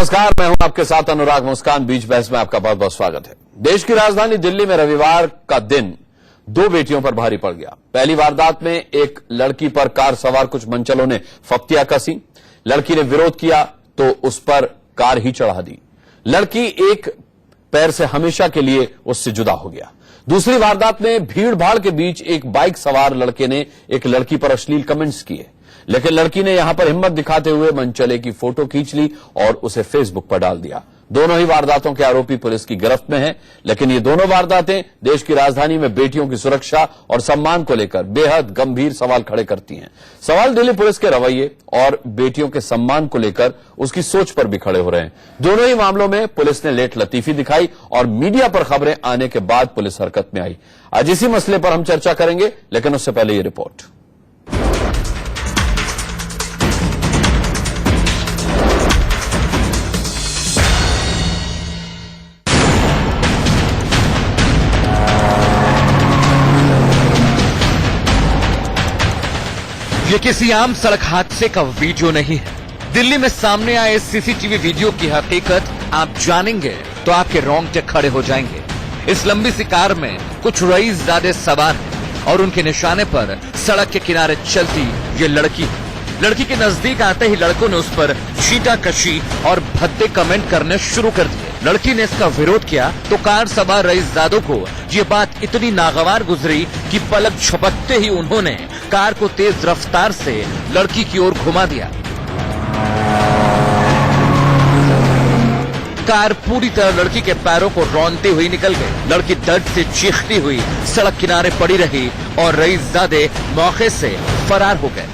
नमस्कार, मैं हूं आपके साथ अनुराग मुस्कान। बीच बहस में आपका बहुत बहुत स्वागत है। देश की राजधानी दिल्ली में रविवार का दिन दो बेटियों पर भारी पड़ गया। पहली वारदात में एक लड़की पर कार सवार कुछ मनचलों ने फप्तियां कसी। लड़की ने विरोध किया तो उस पर कार ही चढ़ा दी। लड़की एक पैर से हमेशा के लिए उससे जुदा हो गया। दूसरी वारदात में भीड़ भाड़ के बीच एक बाइक सवार लड़के ने एक लड़की पर अश्लील कमेंट्स किए, लेकिन लड़की ने यहां पर हिम्मत दिखाते हुए मनचले की फोटो खींच ली और उसे फेसबुक पर डाल दिया। दोनों ही वारदातों के आरोपी पुलिस की गिरफ्त में हैं, लेकिन ये दोनों वारदातें देश की राजधानी में बेटियों की सुरक्षा और सम्मान को लेकर बेहद गंभीर सवाल खड़े करती हैं। सवाल दिल्ली पुलिस के रवैये और बेटियों के सम्मान को लेकर उसकी सोच पर भी खड़े हो रहे हैं। दोनों ही मामलों में पुलिस ने लेट लतीफी दिखाई और मीडिया पर खबरें आने के बाद पुलिस हरकत में आई। आज इसी मसले पर हम चर्चा करेंगे, लेकिन उससे पहले ये रिपोर्ट। ये किसी आम सड़क हादसे का वीडियो नहीं है। दिल्ली में सामने आए सीसीटीवी वीडियो की हकीकत आप जानेंगे तो आपके रोंगटे खड़े हो जाएंगे। इस लंबी सी कार में कुछ रईसजादे सवार हैं और उनके निशाने पर सड़क के किनारे चलती ये लड़की है। लड़की के नजदीक आते ही लड़कों ने उस पर छींटाकशी और भद्दे कमेंट करने शुरू कर दिए। लड़की ने इसका विरोध किया तो कार सवार रईसजादों को ये बात इतनी नागवार गुजरी कि पलक झपकते ही उन्होंने कार को तेज रफ्तार से लड़की की ओर घुमा दिया। कार पूरी तरह लड़की के पैरों को रौंदते हुई निकल गई। लड़की दर्द से चीखती हुई सड़क किनारे पड़ी रही और रईसजादे मौके से फरार हो गए।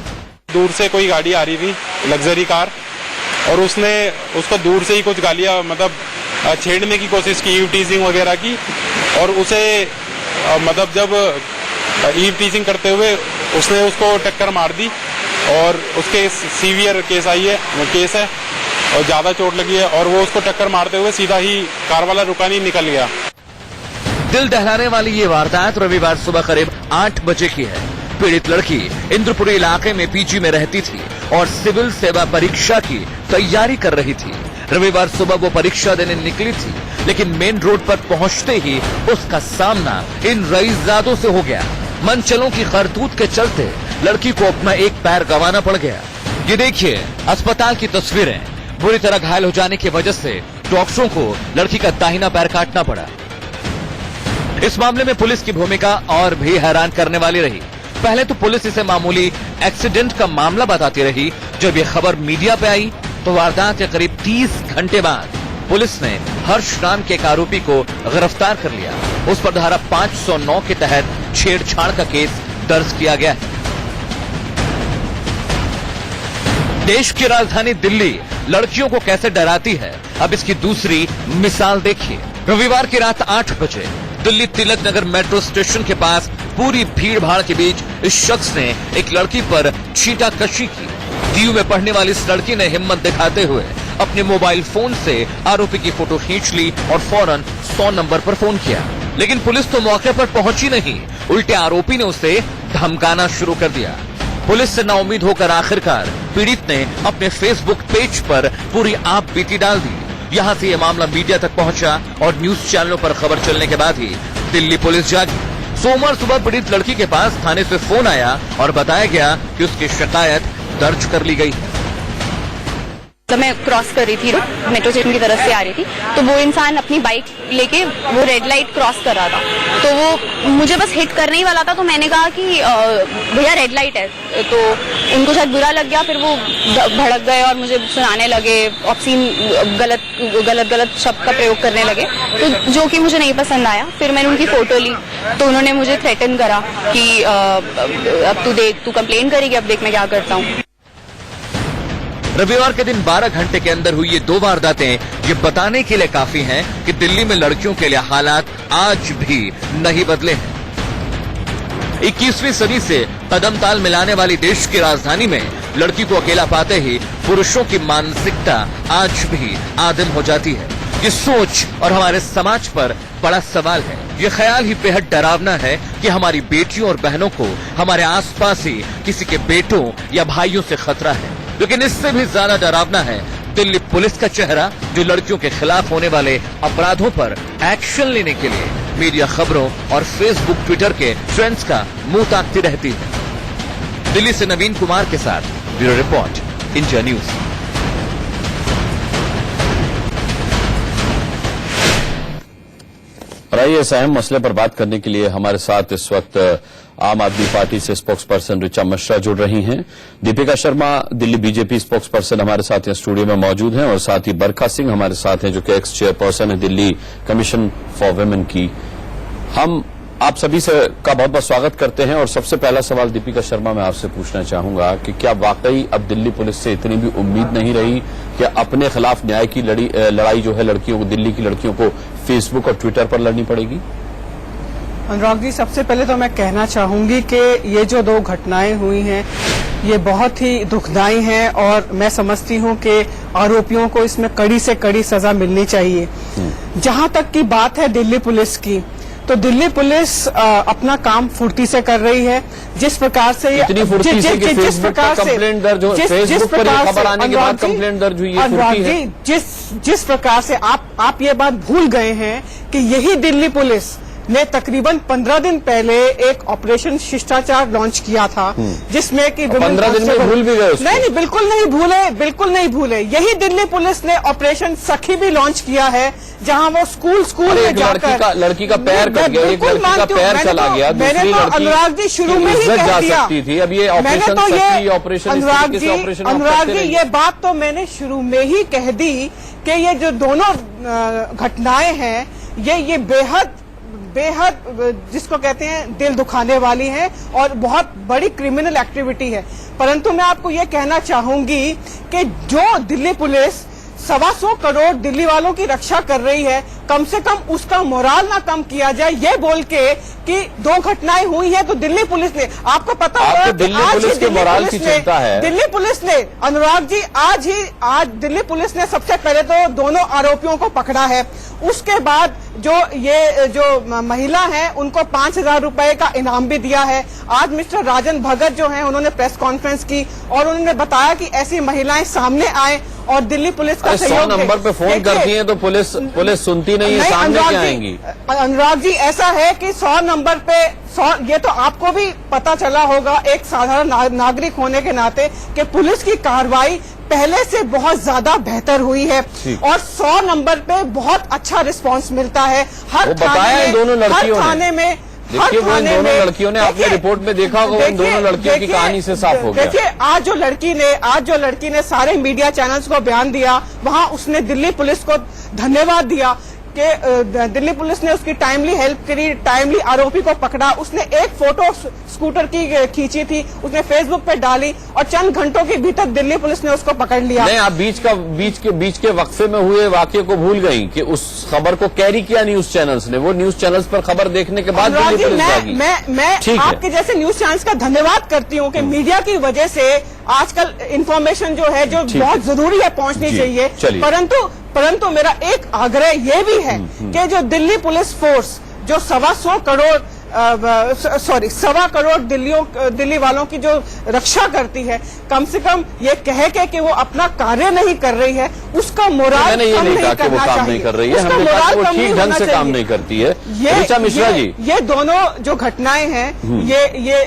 दूर से कोई गाड़ी आ रही थी, लग्जरी कार, और उसने उसको दूर से ही कुछ गालियां मतलब छेड़ने की कोशिश की, ईव टीजिंग वगैरह की, और उसे मतलब जब ईव टीजिंग करते हुए उसने उसको टक्कर मार दी और उसके सीवियर केस है और ज्यादा चोट लगी है और वो उसको टक्कर मारते हुए सीधा ही कार वाला रुका नहीं, निकल गया। दिल दहलाने वाली ये वारदात रविवार सुबह करीब 8 बजे की है। पीड़ित लड़की इंद्रपुरी इलाके में पीजी में रहती थी और सिविल सेवा परीक्षा की तैयारी कर रही थी। रविवार सुबह वो परीक्षा देने निकली थी, लेकिन मेन रोड पर पहुंचते ही उसका सामना इन रईसजादों से हो गया। मनचलों की करतूत के चलते लड़की को अपना एक पैर गंवाना पड़ गया। ये देखिए अस्पताल की तस्वीरें। बुरी तरह घायल हो जाने की वजह से डॉक्टरों को लड़की का दाहिना पैर काटना पड़ा। इस मामले में पुलिस की भूमिका और भी हैरान करने वाली रही। पहले तो पुलिस इसे मामूली एक्सीडेंट का मामला बताती रही। जब ये खबर मीडिया पे आई तो वारदात के करीब 30 घंटे बाद पुलिस ने हर्ष नाम के एक आरोपी को गिरफ्तार कर लिया। उस पर धारा 509 के तहत छेड़छाड़ का केस दर्ज किया गया है। देश की राजधानी दिल्ली लड़कियों को कैसे डराती है, अब इसकी दूसरी मिसाल देखिए। रविवार की रात 8 बजे दिल्ली तिलक नगर मेट्रो स्टेशन के पास पूरी भीड़ भाड़ के बीच इस शख्स ने एक लड़की पर छींटाकशी की। डीयू में पढ़ने वाली इस लड़की ने हिम्मत दिखाते हुए अपने मोबाइल फोन से आरोपी की फोटो खींच ली और फौरन 100 नंबर पर फोन किया, लेकिन पुलिस तो मौके पर पहुंची नहीं, उल्टे आरोपी ने उसे धमकाना शुरू कर दिया। पुलिस से नाउम्मीद होकर आखिरकार पीड़ित ने अपने फेसबुक पेज पर पूरी आप बीती डाल दी। यहां से यह मामला मीडिया तक पहुंचा और न्यूज चैनलों पर खबर चलने के बाद ही दिल्ली पुलिस जागी। सोमवार सुबह पीड़ित लड़की के पास थाने से फोन आया और बताया गया कि उसकी शिकायत दर्ज कर ली गई। तो मैं क्रॉस कर रही थी, मेट्रो स्टेशन की तरफ से आ रही थी, तो वो इंसान अपनी बाइक लेके वो रेड लाइट क्रॉस कर रहा था, तो वो मुझे बस हिट करने ही वाला था। तो मैंने कहा कि भैया रेड लाइट है, तो उनको शायद बुरा लग गया। फिर वो भड़क गए और मुझे सुनाने लगे, ऑब्सीन गलत शब्द का प्रयोग करने लगे, तो जो कि मुझे नहीं पसंद आया। फिर मैंने उनकी फोटो ली तो उन्होंने मुझे थ्रेटन करा कि अब तू देख, तू कंप्लेन करेगी, अब देख मैं क्या करता हूँ। रविवार के दिन 12 घंटे के अंदर हुई ये दो वारदातें ये बताने के लिए काफी हैं कि दिल्ली में लड़कियों के लिए हालात आज भी नहीं बदले हैं। 21वीं सदी से कदम ताल मिलाने वाली देश की राजधानी में लड़की को अकेला पाते ही पुरुषों की मानसिकता आज भी आदिम हो जाती है। ये सोच और हमारे समाज पर बड़ा सवाल है। ये ख्याल ही बेहद डरावना है कि हमारी बेटियों और बहनों को हमारे आसपास ही किसी के बेटों या भाइयों से खतरा है। लेकिन इससे भी ज्यादा डरावना है दिल्ली पुलिस का चेहरा जो लड़कियों के खिलाफ होने वाले अपराधों पर एक्शन लेने के लिए मीडिया खबरों और फेसबुक ट्विटर के ट्रेंड्स का मुंह ताकती रहती है। दिल्ली से नवीन कुमार के साथ ब्यूरो रिपोर्ट, इंडिया न्यूज। और आइए इस अहम मसले पर बात करने के लिए हमारे साथ इस वक्त आम आदमी पार्टी से स्पोक्स पर्सन ऋचा मिश्रा जुड़ रही हैं। Deepika Sharma Delhi BJP spokes person हमारे साथ यहाँ स्टूडियो में मौजूद हैं और साथ ही बरखा सिंह हमारे साथ हैं जो कि एक्स चेयरपर्सन है दिल्ली कमीशन फॉर वुमेन की। हम आप सभी से का बहुत बहुत स्वागत करते हैं और सबसे पहला सवाल दीपिका शर्मा मैं आपसे पूछना चाहूंगा कि क्या वाकई अब दिल्ली पुलिस से इतनी भी उम्मीद नहीं रही कि अपने खिलाफ न्याय की लड़ाई जो है लड़कियों को, दिल्ली की लड़कियों को फेसबुक और ट्विटर पर लड़नी पड़ेगी? अनुराग जी, सबसे पहले तो मैं कहना चाहूंगी कि ये जो दो घटनाएं हुई हैं ये बहुत ही दुखदाई हैं और मैं समझती हूं कि आरोपियों को इसमें कड़ी से कड़ी सजा मिलनी चाहिए। जहां तक की बात है दिल्ली पुलिस की, तो दिल्ली पुलिस अपना काम फुर्ती से कर रही है। जिस प्रकार से इतनी फुर्ती से कि फेसबुक पर कंप्लेंट दर्ज हो, फेसबुक पर ये खबर आने के बाद कंप्लेंट दर्ज हुई, ये फुर्ती है। जिस प्रकार से आप ये बात भूल गए हैं कि यही दिल्ली पुलिस ने तकरीबन 15 दिन पहले एक ऑपरेशन शिष्टाचार लॉन्च किया था जिसमें कि 15 दिन में भूल भी गए उसको? नहीं, बिल्कुल नहीं भूले। यही दिल्ली पुलिस ने ऑपरेशन सखी भी लॉन्च किया है जहां वो स्कूल में जाकर लड़की का पैर कट गया, एक लड़की का पैर चला गया, मैंने तो अनुराग जी शुरू में ही कह दिया। अब ये ऑपरेशन अनुराग जी ये बात तो मैंने शुरू में ही कह दी कि ये जो दोनों घटनाएं हैं ये बेहद जिसको कहते हैं दिल दुखाने वाली है और बहुत बड़ी क्रिमिनल एक्टिविटी है। परंतु मैं आपको ये कहना चाहूंगी कि जो दिल्ली पुलिस 125 करोड़ दिल्ली वालों की रक्षा कर रही है, कम से कम उसका मोराल ना कम किया जाए ये बोल के कि दो घटनाएं हुई हैं तो दिल्ली पुलिस ने, आपको पता होगा कि आज ही दिल्ली पुलिस ने अनुराग जी आज दिल्ली पुलिस ने सबसे पहले तो दोनों आरोपियों को पकड़ा है। उसके बाद जो महिला है उनको 5,000 रुपए का इनाम भी दिया है। आज मिस्टर राजन भगत जो हैं उन्होंने प्रेस कॉन्फ्रेंस की और उन्होंने बताया कि ऐसी महिलाएं सामने आए और दिल्ली पुलिस का सहयोग 100 नंबर पे फोन करती हैं तो पुलिस सुनती नहीं है, सामने क्या आएंगी? अनुराग जी ऐसा है कि 100 नंबर पे ये तो आपको भी पता चला होगा एक साधारण नागरिक होने के नाते कि पुलिस की कार्रवाई पहले से बहुत ज्यादा बेहतर हुई है और 100 नंबर पे बहुत अच्छा रिस्पांस मिलता है। हर थाने में देखिए वो इन दोनों लड़कियों ने आपने रिपोर्ट में देखा होगा, उन दोनों लड़कियों की कहानी से साफ हो गया। देखिए आज जो लड़की ने सारे मीडिया चैनल्स को बयान दिया, वहां उसने दिल्ली पुलिस को धन्यवाद दिया कि दिल्ली पुलिस ने उसकी टाइमली हेल्प करी, टाइमली आरोपी को पकड़ा। उसने एक फोटो स्कूटर की खींची थी, उसने फेसबुक पे डाली और चंद घंटों के भीतर दिल्ली पुलिस ने उसको पकड़ लिया। नहीं, आप बीच के वक्फे में हुए वाकये को भूल गई कि उस खबर को कैरी किया न्यूज चैनल्स ने। वो न्यूज चैनल्स पर खबर देखने के बाद दिल्ली पुलिस भागी। मैं आपके जैसे न्यूज चैनल्स का धन्यवाद करती हूँ कि मीडिया की वजह से आजकल इंफॉर्मेशन जो है जो बहुत जरूरी है पहुंचनी चाहिए। परंतु मेरा एक आग्रह ये भी है कि जो दिल्ली पुलिस फोर्स जो 1.25 करोड़ दिल्ली वालों की जो रक्षा करती है, कम से कम ये कहे कि वो अपना कार्य नहीं कर रही है, उसका मोराल मैंने ये नहीं कहा कि वो काम नहीं कर रही है, हमने कहा कि वो ठीक ढंग से काम नहीं करती है। ऋचा मिश्रा जी, ये दोनों जो घटनाएं हैं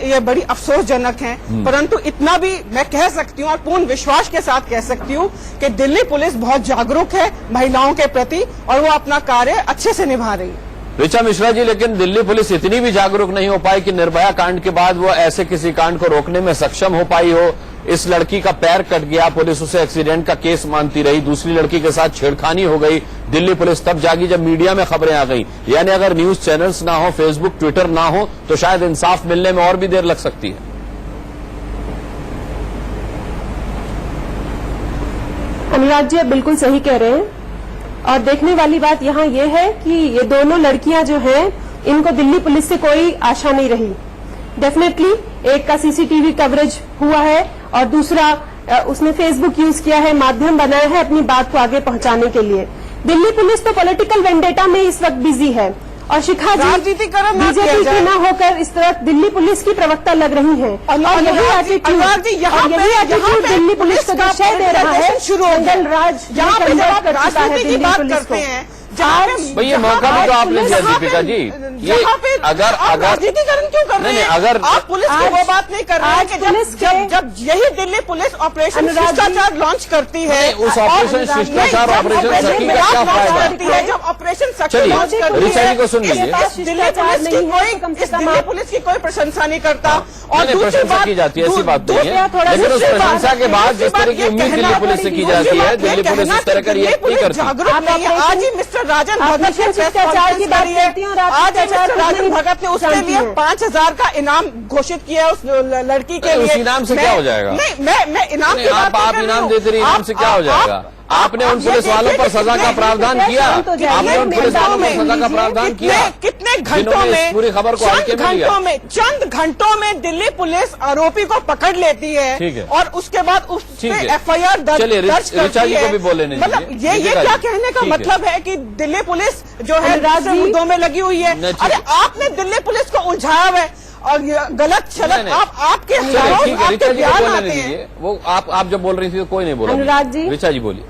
ये बड़ी अफसोसजनक हैं, परंतु इतना भी मैं कह सकती हूँ और पूर्ण विश्वास के साथ कह सकती हूँ कि दिल्ली पुलिस बहुत जागरूक है महिलाओं के प्रति और वो अपना कार्य अच्छे से निभा रही है। ऋचा मिश्रा जी, लेकिन दिल्ली पुलिस इतनी भी जागरूक नहीं हो पाई कि निर्भया कांड के बाद वो ऐसे किसी कांड को रोकने में सक्षम हो पाई हो। इस लड़की का पैर कट गया, पुलिस उसे एक्सीडेंट का केस मानती रही, दूसरी लड़की के साथ छेड़खानी हो गई, दिल्ली पुलिस तब जागी जब मीडिया में खबरें आ गई। यानी अगर न्यूज चैनल्स ना हो, फेसबुक ट्विटर ना हो तो शायद इंसाफ मिलने में और भी देर लग सकती है। अनुराग जी, आप बिल्कुल सही कह रहे हैं और देखने वाली बात यहाँ ये है कि ये दोनों लड़कियां जो हैं इनको दिल्ली पुलिस से कोई आशा नहीं रही। डेफिनेटली एक का सीसीटीवी कवरेज हुआ है और दूसरा उसने फेसबुक यूज किया है, माध्यम बनाया है अपनी बात को आगे पहुंचाने के लिए। दिल्ली पुलिस तो पॉलिटिकल वेंडेटा में इस वक्त बिजी है और शिखा जी राजनीतिकरण ना किया बीजेपी जाए। की ना होकर इस तरह दिल्ली पुलिस की प्रवक्ता लग रही है और यही अनुराग जी, यहाँ पे दिल्ली पुलिस को जो शय दे रहा है शुरू हो गया। जंगल राज यहाँ पे जब आप कर चुका है राजनीति की दिल्ली बात पुलिस करते को। हैं, जहाँ पे भाई ये मौका भी तो आपने दिया दीपिका जी। ये अगर राजनीतिकरण क्यों कर रहे नहीं, हैं? अगर आप पुलिस की वो बात नहीं कर रहे हैं कि जब यही दिल्ली पुलिस ऑपरेशन शिष्टाचार लॉन्च करती है, उस ऑपरेशन शिष्टाचार ऑपरेशन सखी का क्या फायदा है? जब ऑपरेशन सखी चलिए, लॉन्च करती ऋचा जी को सुन है, लीजिए। दिल्ली पुलिस की कोई प्रशंसा नहीं करता। और नहीं, दूसरी प्रशंसा बात की जाती है, ऐसी बात नहीं है, थोड़ा लेकिन उस दूसरी बात- प्रशंसा के बाद जिस तरह की ये उम्मीद दिल्ली कहना पुलिस से की दूसरी जाती है, बात ये दिल्ली पुलिस कहना इस तरह का कि रिएक्ट नहीं दिल्ली करती। पुलिस जागरूक नहीं है। आज ही मिस्टर राजन भगत ने प्रेस शिष्टाचार की कॉन्फ्रेंस बात करी है। करती हैं और आप आज ही शिष्टाचार मिस्टर राजन नहीं भगत ने उसके जानती लिए हैं। 5,000 का इनाम घोषित किया है उस लड़की के नहीं, लिए। उस इनाम से क्या हो जाएगा? नहीं, मैं इनाम की नहीं, बात नहीं आप कर रही इनाम हूँ। देते रहिए, इनाम से क्या हो जाएगा? आपने उन पुलिस वालों पर सजा का प्रावधान किया, आपने उन पुलिस वालों पर सजा का प्रावधान किया। कितने घंटों जिन्होंने में इस पूरी खबर को हल्के में लिया। चंद घंटों में दिल्ली पुलिस आरोपी को पकड़ लेती ठीक है। है और उसके बाद उस ठीक पे है। एफआईआर चलिए, दर्ज ऋचा करती जी को है। भी बोलने दीजिए। मतलब ये दीपिका क्या जी, कहने का ठीक है। मतलब है कि दिल्ली पुलिस जो है अनुराग दूसरे जी, मुद्दों में लगी हुई है। नहीं, ठीक अरे है। आपने दिल्ली पुलिस को उलझाया हुआ है और ये गलत नहीं, शलत नहीं। आपके चलिए, ठीक है, आपके ऋचा जी को बयान बोलने आते हैं। दीजिए। वो आप जब बोल रही थी तो कोई नहीं बोला। अनुराग जी। ऋचा जी बोलिए।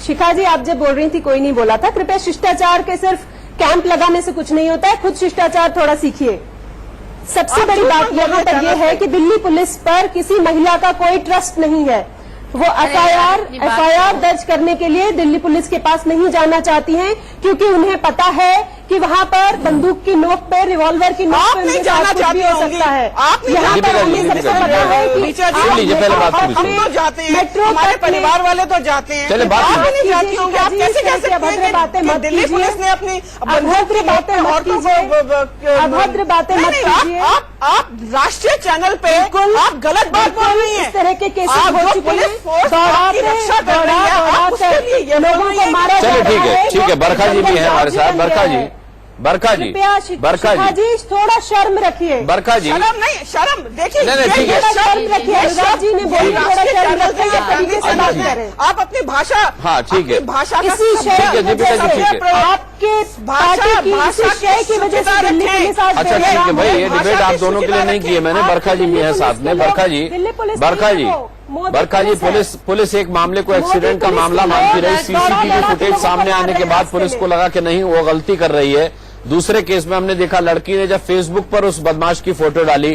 शिखा जी आप जब बोल रही थी कोई नहीं बोला था। कृपया शिष्टाचार के सिर्फ कैंप लगाने से कुछ नहीं होता है, खुद शिष्टाचार थोड़ा सीखिए। सबसे आप बड़ी झूठ बात बोल यहाँ रहे पर हैं, यह है कि दिल्ली पुलिस पर किसी महिला का कोई ट्रस्ट नहीं है। वो एफआईआर दर्ज करने के लिए दिल्ली पुलिस के पास नहीं जाना चाहती हैं क्योंकि उन्हें पता है कि वहां पर बंदूक की नोक पे, रिवॉल्वर की नोक आप पे नहीं उनके जाना साथ कुछ भी चाहती हो होंगी। सकता है। आप नहीं यहाँ जाना पर चाहती हमें होंगी। सबसे पता है कि ऋचा जी, सुन लीजिए, पहले बात पूरी हम सुनिए। तो जाते हैं, मेट्रो हमारे तक में- परिवार वाले तो जाते हैं। चलिए, बात आप सुनिए। नहीं जाती होंगी। आप कैसे कह सकते अभद्र बातें हैं मत कि दिल्ली कीजिए। पुलिस ने अपनी अभद्र बातें मत कीजिए। अभद्र बातें मत कीजिए। आप राष्ट्रीय चैनल पे आप गलत बात बोल रही हैं। इस तरह के केसेस आप हो जो चुके पुलिस हैं, फोर्स दौड़ा आपकी के रक्षा कर रही है, आप उसके लिए ये लोगों बोल रही को हैं। मारा जा चलिए, रहा है। ठीक है, बरखा जी भी हैं हमारे साथ। बरखा जी, बरखा जी, बरखा शिखा जी, जी थोड़ा शर्म रखिए। बरखा जी। शर्म नहीं, शर्म देखिए। नहीं, नहीं, ठीक है। थोड़ा शर्म रखिए। अनुराग जी ने बोली थोड़ा शर्म रखिए, इस तरीके से बात करें। आप अपनी भाषा, हाँ, ठीक है। अपनी भाषा का इसी ठीक है, दीपिका जी, ठीक है। आपके पार्टी की इसी शय की वजह से दिल्ली पुलिस आज अच्छा, ठीक है भाई, ये डिबेट आप दोनों के लिए नहीं किए मैंने। बरखा जी भी हैं साथ में। बरखा जी, बरखा जी, पुलिस एक मामले को एक्सीडेंट का मामला मानती रही। सीसीटीवी फुटेज सामने आने के बाद पुलिस को लगा कि नहीं, वो गलती कर रही है। दूसरे केस में हमने देखा, लड़की ने जब फेसबुक पर उस बदमाश की फोटो डाली,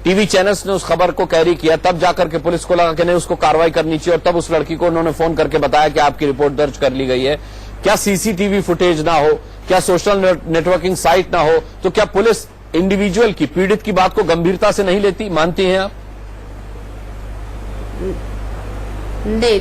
टीवी चैनल्स ने उस खबर को कैरी किया, तब जाकर के पुलिस को लगा कि नहीं, उसको कार्रवाई करनी चाहिए, और तब उस लड़की को उन्होंने फोन करके बताया कि आपकी रिपोर्ट दर्ज कर ली गई है। क्या सीसीटीवी फुटेज ना हो, क्या सोशल नेटवर्किंग साइट ना हो, तो क्या पुलिस इंडिविजुअल की, पीड़ित की बात को गंभीरता से नहीं लेती? मानती हैं आप? नहीं,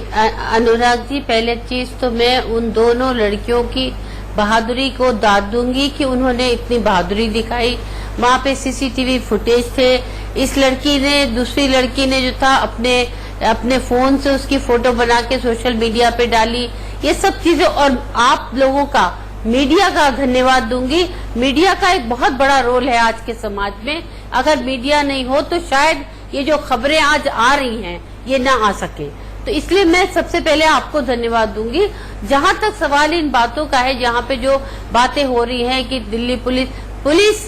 अनुराग जी, पहले चीज तो मैं उन दोनों लड़कियों की बहादुरी को दाद दूंगी कि उन्होंने इतनी बहादुरी दिखाई। वहाँ पे सीसीटीवी फुटेज थे। इस लड़की ने, दूसरी लड़की ने जो था, अपने फोन से उसकी फोटो बना के सोशल मीडिया पे डाली। ये सब चीजें, और आप लोगों का, मीडिया का धन्यवाद दूंगी। मीडिया का एक बहुत बड़ा रोल है आज के समाज में। अगर मीडिया नहीं हो तो शायद ये जो खबरें आज आ रही हैं ये ना आ सके। तो इसलिए मैं सबसे पहले आपको धन्यवाद दूंगी। जहां तक सवाल इन बातों का है, जहां पे जो बातें हो रही हैं कि दिल्ली पुलिस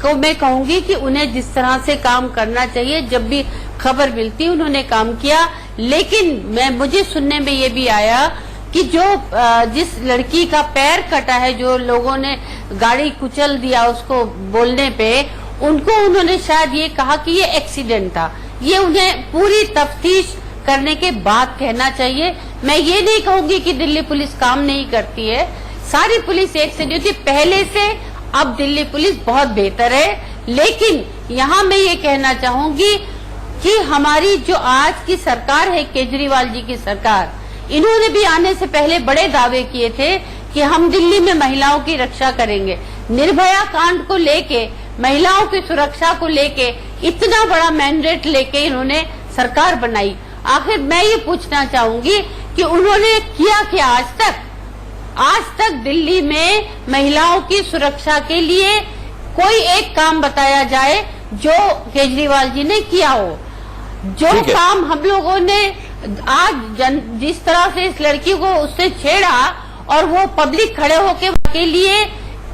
को मैं कहूंगी कि उन्हें जिस तरह से काम करना चाहिए, जब भी खबर मिलती उन्होंने काम किया। लेकिन मुझे सुनने में ये भी आया कि जिस लड़की का पैर कटा है, जो लोगों ने गाड़ी कुचल दिया उसको बोलने पे, उनको उन्होंने शायद ये कहा कि ये एक्सीडेंट था। ये उन्हें पूरी तफ्तीश करने के बाद कहना चाहिए। मैं ये नहीं कहूंगी कि दिल्ली पुलिस काम नहीं करती है। सारी पुलिस एक से जो थी पहले से, अब दिल्ली पुलिस बहुत बेहतर है। लेकिन यहाँ मैं ये कहना चाहूंगी कि हमारी जो आज की सरकार है, केजरीवाल जी की सरकार, इन्होंने भी आने से पहले बड़े दावे किए थे कि हम दिल्ली में महिलाओं की रक्षा करेंगे। निर्भया कांड को लेके, महिलाओं की सुरक्षा को लेके इतना बड़ा मैंडेट लेके इन्होंने सरकार बनाई। आखिर मैं ये पूछना चाहूंगी कि उन्होंने किया क्या आज तक दिल्ली में महिलाओं की सुरक्षा के लिए कोई एक काम बताया जाए जो केजरीवाल जी ने किया हो। जो काम हम लोगों ने आज जिस तरह से इस लड़की को उससे छेड़ा और वो पब्लिक खड़े होके के लिए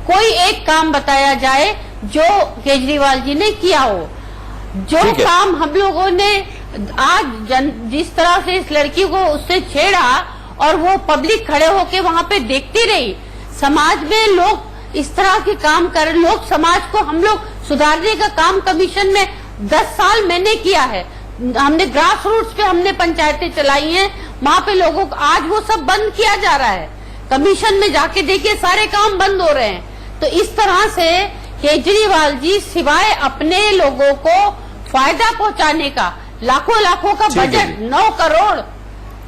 कोई एक काम बताया जाए जो केजरीवाल जी ने किया हो। जो काम हम लोगों ने आज जिस तरह से इस लड़की को उससे छेड़ा और वो पब्लिक खड़े होके वहां पे देखती रही, समाज में लोग इस तरह के काम कर, लोग समाज को हम लोग सुधारने का काम कमीशन में 10 साल मैंने किया है। हमने ग्रास रूट्स पे हमने पंचायतें चलाई हैं, वहां पे लोगों को आज वो सब बंद किया जा रहा है। कमीशन में जाके देखिए सारे काम बंद हो रहे हैं। तो इस तरह से केजरीवाल जी सिवाय अपने लोगों को फायदा पहुंचाने का लाखों लाखों का बजट 9 करोड़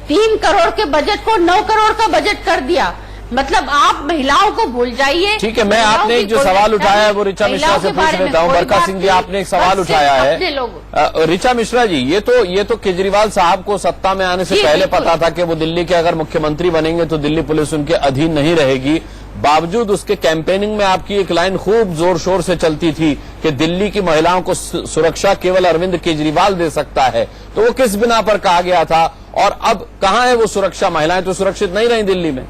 3 करोड़ के बजट को 9 करोड़ का बजट कर दिया। मतलब आप महिलाओं को भूल जाइए। ठीक है, मैं आपने एक जो सवाल उठाया है वो ऋचा मिश्रा से पूछ लेता हूँ। बरखा सिंह जी, आपने एक सवाल उठाया है। ऋचा मिश्रा जी, ये तो केजरीवाल साहब को सत्ता में आने से पहले पता था कि वो दिल्ली के अगर मुख्यमंत्री बनेंगे तो दिल्ली पुलिस उनके अधीन नहीं रहेगी। बावजूद उसके कैंपेनिंग में आपकी एक लाइन खूब जोर शोर से चलती थी कि दिल्ली की महिलाओं को सुरक्षा केवल अरविंद केजरीवाल दे सकता है। तो वो किस बिना पर कहा गया था और अब कहां है वो सुरक्षा? महिलाएं तो सुरक्षित नहीं रही दिल्ली में।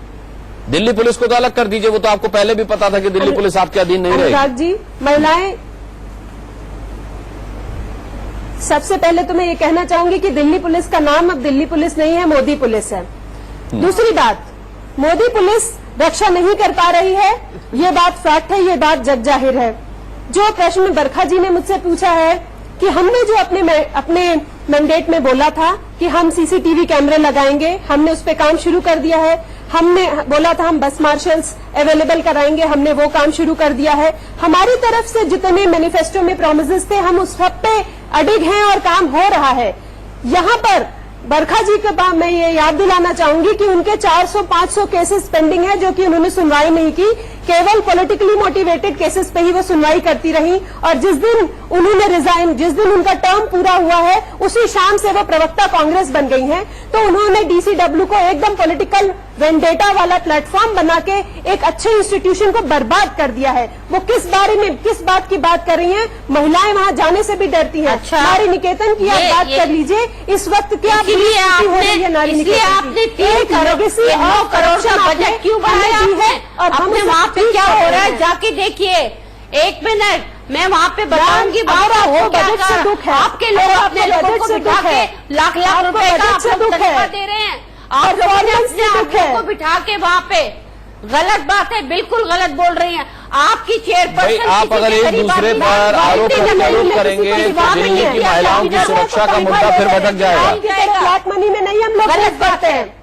दिल्ली पुलिस को तो अलग कर दीजिए, वो तो आपको पहले भी पता था कि दिल्ली पुलिस आपके अधीन नहीं रहेगी। अनुराग जी, महिलाएं, सबसे पहले तो मैं ये कहना चाहूंगी कि दिल्ली पुलिस का नाम अब दिल्ली पुलिस नहीं है, मोदी पुलिस है। दूसरी बात, मोदी पुलिस रक्षा नहीं कर पा रही है, ये बात फैक्ट है, ये बात जग जाहिर है। जो प्रश्न बरखा जी ने मुझसे पूछा है कि हमने जो अपने मैंडेट में बोला था कि हम सीसीटीवी कैमरे लगाएंगे, हमने उस पर काम शुरू कर दिया है। हमने बोला था हम बस मार्शल्स अवेलेबल कराएंगे, हमने वो काम शुरू कर दिया है। हमारी तरफ से जितने मैनिफेस्टो में प्रोमिसेस थे हम उस सब पे अडिग हैं और काम हो रहा है। यहाँ पर बरखा जी के बाद मैं ये याद दिलाना चाहूंगी कि उनके 400-500 केसेस पेंडिंग है जो कि उन्होंने सुनवाई नहीं की, केवल पॉलिटिकली मोटिवेटेड केसेस पे ही वो सुनवाई करती रही। और जिस दिन उन्होंने रिजाइन, जिस दिन उनका टर्म पूरा हुआ है, उसी शाम से वो प्रवक्ता कांग्रेस बन गई हैं। तो उन्होंने डीसीडब्ल्यू को एकदम पॉलिटिकल वेंडेटा वाला प्लेटफॉर्म बना के एक अच्छे इंस्टीट्यूशन को बर्बाद कर दिया है। वो किस बारे में, किस बात की बात कर रही हैं? महिलाएं वहां जाने से भी डरती हैं। अच्छा, नारी निकेतन की आप बात कर लीजिए। इस वक्त क्या इसलिए आपने 3 करोड़ से 9 करोड़ का बजट क्यों बढ़ाया है? और हमने वहाँ पे क्या हो रहा है जाके देखिए। 1 मिनट, मैं वहाँ पे बताऊंगी बजट से दुख है। आपके लोग अपने लोगों को बिठा के लाख लाख रुपए का तनख्वाह दे रहे हैं और लोगों को बिठा के वहाँ पे गलत बात है, बिल्कुल गलत बोल रही हैं। आपकी चेयरपर्सन, आप अगर एक दूसरे पर आरोप प्रत्यारोप करेंगे तो दिल्ली की महिलाओं की सुरक्षा का मुद्दा फिर भटक जाएगा। ब्लैक मनी में नहीं, हम लोग गलत बात है।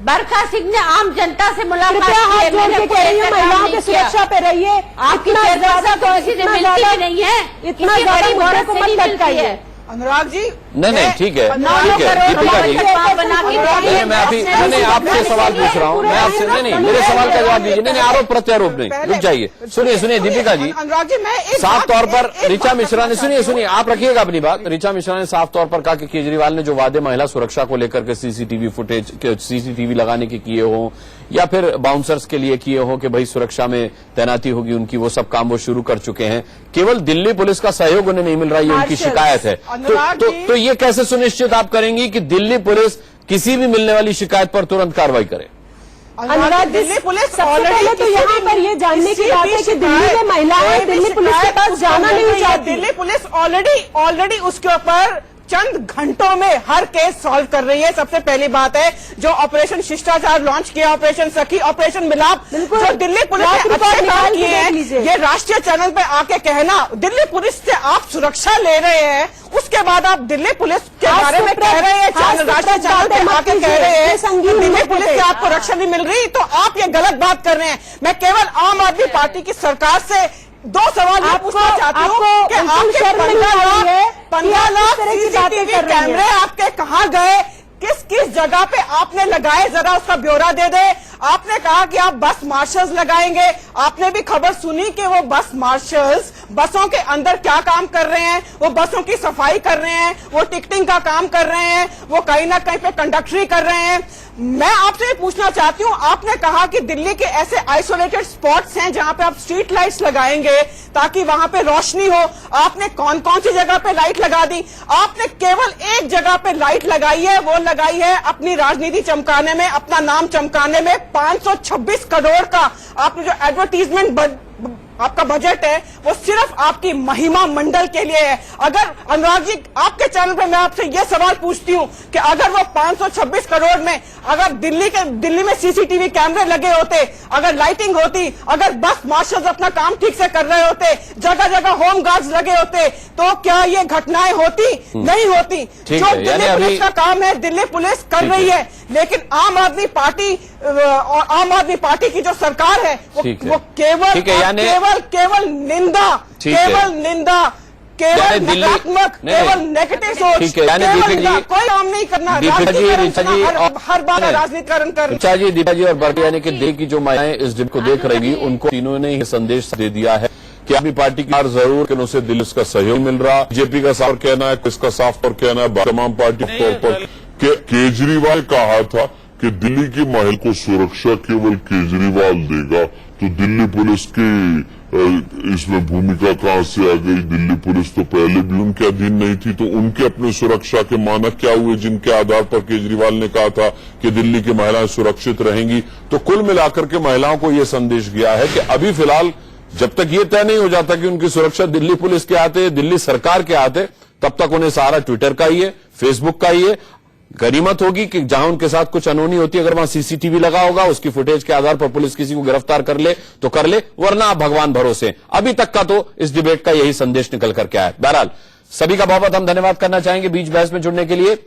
बरखा सिंह ने आम जनता से मुलाकात की है, महिलाओं की सुरक्षा पे रहिए। आपकी चेयरपर्सन तो किसी से मिलती भी नहीं है, इतना गरीब औरत को मत लटकाइए। अनुराग जी, नहीं ठीक है, दीपिका जी, मैं अभी आपसे सवाल पूछ रहा हूँ। मैं आपसे नहीं, मेरे सवाल का जवाब दीजिए। नहीं, आरोप प्रत्यारोप नहीं, रुक जाइए। सुनिए दीपिका जी, अनुराग जी, मैं साफ तौर पर ऋचा मिश्रा ने, सुनिए आप रखिएगा अपनी बात। ऋचा मिश्रा ने साफ तौर पर कहा कि केजरीवाल ने जो वादे महिला सुरक्षा को लेकर के सीसीटीवी फुटेज, सीसीटीवी लगाने के किए हों या फिर बाउंसर्स के लिए किए हों कि भाई सुरक्षा में तैनाती होगी उनकी, वो सब काम वो शुरू कर चुके हैं। केवल दिल्ली पुलिस का सहयोग उन्हें नहीं मिल रहा, ये उनकी शिकायत है। तो ये कैसे सुनिश्चित आप करेंगी कि दिल्ली पुलिस किसी भी मिलने वाली शिकायत पर तुरंत कार्रवाई करे? अनुराग, दिल्ली पुलिस ऑलरेडी तो यहाँ पर ये जानने की बात है कि दिल्ली में महिलाएं दिल्ली पुलिस के पास जाना नहीं चाहती। दिल्ली पुलिस ऑलरेडी उसके ऊपर चंद घंटों में हर केस सॉल्व कर रही है। सबसे पहली बात है जो ऑपरेशन शिष्टाचार लॉन्च किया, ऑपरेशन सखी, ऑपरेशन मिलाप, जो दिल्ली पुलिस ने अच्छे काम किए हैं, ये राष्ट्रीय चैनल पे आके कहना दिल्ली पुलिस से आप सुरक्षा ले रहे हैं, उसके बाद आप दिल्ली पुलिस के बारे में कह रहे हैं, राष्ट्रीय चैनल पे आके कह रहे हैं दिल्ली पुलिस से आपको रक्षा नहीं मिल रही, तो आप ये गलत बात कर रहे हैं। मैं केवल आम आदमी पार्टी की सरकार से 2 सवाल पूछना चाहती हूँ कि आपके 15 लाख सीसीटीवी कैमरे आपके कहाँ गए, किस जगह पे आपने लगाए, जरा उसका ब्यौरा दे दे। आपने कहा कि आप बस मार्शल्स लगाएंगे, आपने भी खबर सुनी कि वो बस मार्शल्स बसों के अंदर क्या काम कर रहे हैं, वो बसों की सफाई कर रहे हैं, वो टिकटिंग का काम कर रहे हैं, वो कहीं ना कहीं पे कंडक्टरी कर रहे हैं। मैं आपसे ये पूछना चाहती हूं, आपने कहा कि दिल्ली के ऐसे आइसोलेटेड स्पॉट्स हैं जहां पे आप स्ट्रीट लाइट्स लगाएंगे ताकि वहां पे रोशनी हो। आपने कौन कौन सी जगह पे लाइट लगा दी? आपने केवल एक जगह पे लाइट लगाई है, वो लगाई है अपनी राजनीति चमकाने में, अपना नाम चमकाने में। 526 करोड़ का आपने जो एडवर्टीजमेंट आपका बजट है वो सिर्फ आपकी महिमा मंडल के लिए है। अगर अनुराग जी आपके चैनल पे मैं आपसे ये सवाल पूछती हूं कि अगर वो 526 करोड़ में अगर दिल्ली में सीसीटीवी कैमरे लगे होते, अगर लाइटिंग होती, अगर बस मार्शल्स अपना काम ठीक से कर रहे होते, जगह जगह होम गार्ड्स लगे होते, तो क्या ये घटनाएं होती? नहीं होती। जो दिल्ली पुलिस का काम है दिल्ली पुलिस कर रही है, लेकिन आम आदमी पार्टी और आम आदमी पार्टी की जो सरकार है वो केवल निंदा, केवल नकारात्मक, केवल नेगेटिव सोच, कोई काम नहीं करना, हर बार राजनीतिकरण कर। ऋचा जी, दीपा जी और बर्टी, यानी कि दिल्ली की जो महिलाएं इस दिन को देख रही, उनको तीनों ने ये संदेश दे दिया है कि अपनी पार्टी की हार जरूर, लेकिन उसे दिल्ली का सहयोग मिल रहा। बीजेपी का साफ कहना है, किसका साफ पर कहना है, तमाम पार्टी के तौर पर केजरीवाल ने कहा था कि दिल्ली की महल को सुरक्षा केवल केजरीवाल देगा, तो दिल्ली पुलिस की इसमें भूमिका कहां से आ गई? दिल्ली पुलिस तो पहले भी उनके अधीन नहीं थी, तो उनके अपने सुरक्षा के मानक क्या हुए जिनके आधार पर केजरीवाल ने कहा था कि दिल्ली की महिलाएं सुरक्षित रहेंगी? तो कुल मिलाकर के महिलाओं को यह संदेश गया है कि अभी फिलहाल जब तक ये तय नहीं हो जाता कि उनकी सुरक्षा दिल्ली पुलिस के हाथ है, दिल्ली सरकार के हाथ है, तब तक उन्हें सहारा ट्विटर का ही है, फेसबुक का ही है। गनीमत होगी कि जहां उनके साथ कुछ अनहोनी होती है, अगर वहां सीसीटीवी लगा होगा, उसकी फुटेज के आधार पर पुलिस किसी को गिरफ्तार कर ले तो कर ले, वरना आप भगवान भरोसे। अभी तक का तो इस डिबेट का यही संदेश निकल करके आया। बहरहाल सभी का बहुत बहुत हम धन्यवाद करना चाहेंगे बीच बहस में जुड़ने के लिए।